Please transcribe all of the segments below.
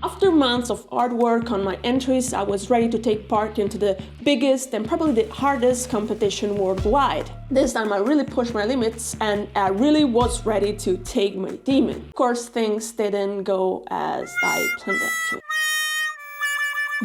After months of hard work on my entries, I was ready to take part into the biggest and probably the hardest competition worldwide. This time I really pushed my limits and I really was ready to take my demon. Of course, things didn't go as I planned it to.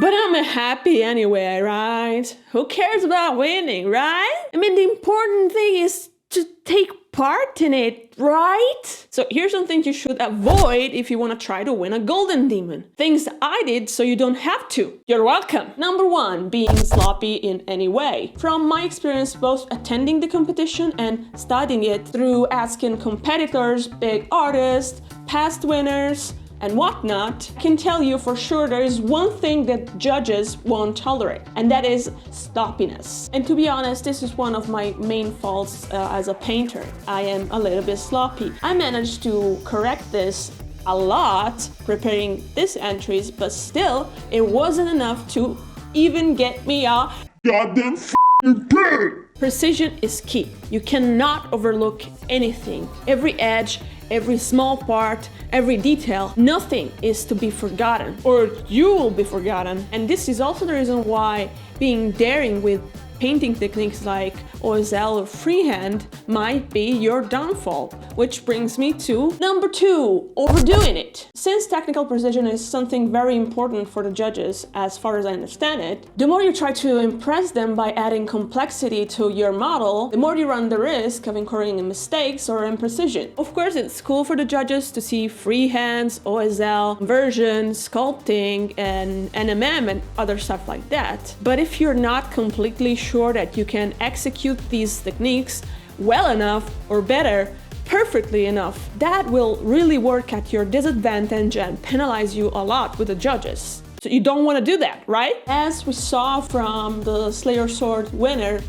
But I'm happy anyway, right? Who cares about winning, right? I mean, the important thing is to take part in it, right? So here's some things you should avoid if you want to try to win a golden demon. Things I did so you don't have to. You're welcome. Number 1, being sloppy in any way. From my experience both attending the competition and studying it through asking competitors, big artists, past winners, and whatnot, I can tell you for sure there is one thing that judges won't tolerate, and that is sloppiness. And to be honest, this is one of my main faults as a painter. I am a little bit sloppy. I managed to correct this a lot preparing these entries, but still, it wasn't enough to even get me a goddamn f***ing pig! Precision is key. You cannot overlook anything. Every edge, every small part, every detail, nothing is to be forgotten, or you will be forgotten. And this is also the reason why being daring with painting techniques like OSL or freehand might be your downfall. Which brings me to number 2, overdoing it. Since technical precision is something very important for the judges, as far as I understand it, the more you try to impress them by adding complexity to your model, the more you run the risk of incurring in mistakes or imprecision. Of course, it's cool for the judges to see freehands, OSL, version, sculpting, and NMM and other stuff like that. But if you're not completely sure that you can execute these techniques well enough or better, perfectly enough, that will really work at your disadvantage and penalize you a lot with the judges. So you don't want to do that, right? As we saw from the Slayer Sword winner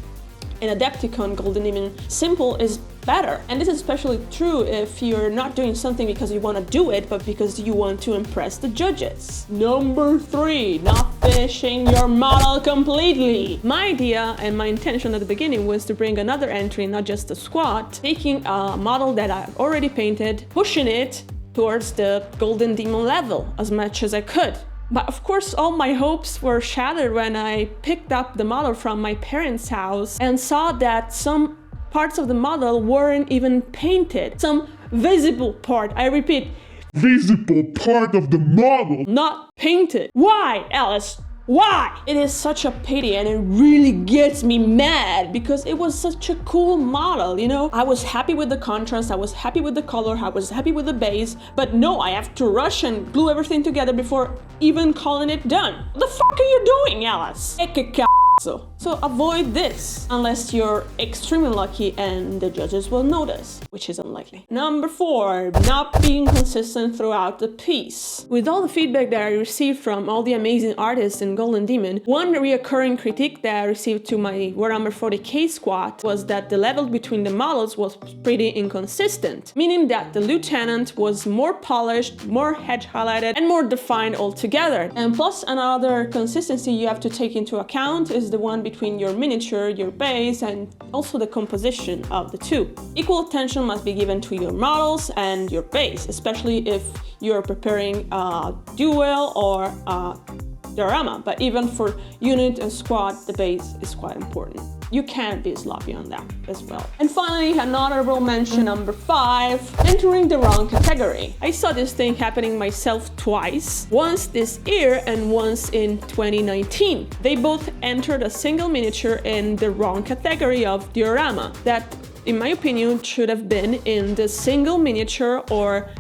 in Adepticon Golden Demon, simple is better. And this is especially true if you're not doing something because you want to do it, but because you want to impress the judges. Number 3, not finishing your model completely. My idea and my intention at the beginning was to bring another entry, not just a squad, taking a model that I've already painted, pushing it towards the Golden Demon level as much as I could. But of course, all my hopes were shattered when I picked up the model from my parents' house and saw that some parts of the model weren't even painted. Some visible part, I repeat, visible part of the model, not painted. Why, Alice? Why? It is such a pity and it really gets me mad because it was such a cool model, you know? I was happy with the contrast, I was happy with the color, I was happy with the base, but no, I have to rush and glue everything together before even calling it done. What the fuck are you doing, Alice? So avoid this unless you're extremely lucky and the judges will notice, which is unlikely. Number 4, not being consistent throughout the piece. With all the feedback that I received from all the amazing artists in Golden Demon, one reoccurring critique that I received to my Warhammer 40k squad was that the level between the models was pretty inconsistent, meaning that the lieutenant was more polished, more edge highlighted, and more defined altogether. And plus another consistency you have to take into account is the one between your miniature, your base, and also the composition of the two. Equal attention must be given to your models and your base, especially if you're preparing a duel or a diorama. But even for unit and squad, the base is quite important. You can't be sloppy on that as well. And finally, an honorable mention number 5, entering the wrong category. I saw this thing happening myself twice, once this year and once in 2019. They both entered a single miniature in the wrong category of diorama. That, in my opinion, should have been in the single miniature or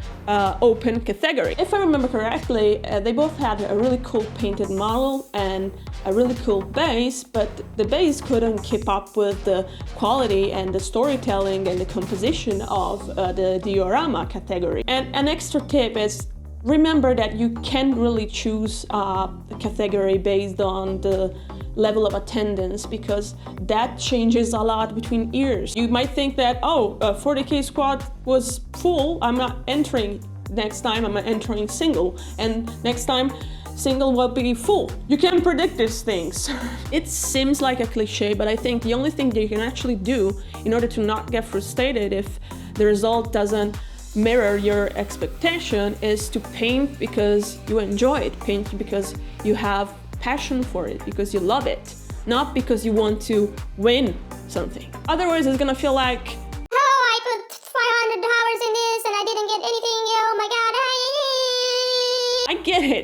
open category. If I remember correctly, they both had a really cool painted model and a really cool base, but the base couldn't keep up with the quality and the storytelling and the composition of the diorama category. And an extra tip is remember that you can't really choose a category based on the level of attendance because that changes a lot between years. You might think that, oh, 40k squad was full, I'm not entering. Next time I'm entering single, and next time single will be full. You can predict these things. It seems like a cliche, but I think the only thing that you can actually do in order to not get frustrated if the result doesn't mirror your expectation is to paint because you enjoy it, paint because you have passion for it, because you love it, not because you want to win something. Otherwise, it's gonna feel like, oh, I put 500 hours in this and I didn't get anything, oh my god.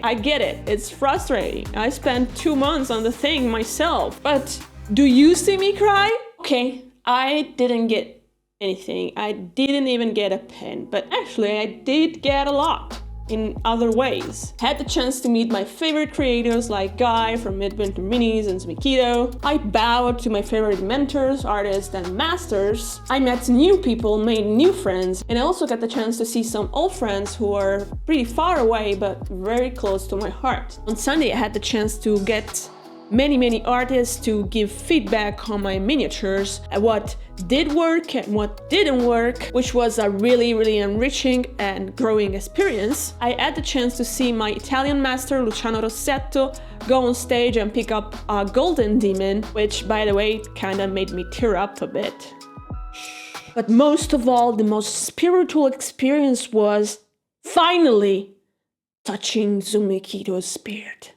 I get it, it's frustrating. I spent 2 months on the thing myself, but do you see me cry? Okay, I didn't get anything. I didn't even get a pen, but actually I did get a lot in other ways. Had the chance to meet my favorite creators like Guy from Midwinter Minis and Smikido. I bowed to my favorite mentors, artists, and masters. I met new people, made new friends, and I also got the chance to see some old friends who are pretty far away but very close to my heart. On Sunday I had the chance to get many artists to give feedback on my miniatures, what did work and what didn't work, which was a really enriching and growing experience. I had the chance to see my Italian master Luciano Rossetto go on stage and pick up a golden demon, which by the way kinda made me tear up a bit. But most of all, the most spiritual experience was finally touching Zumikido's spirit.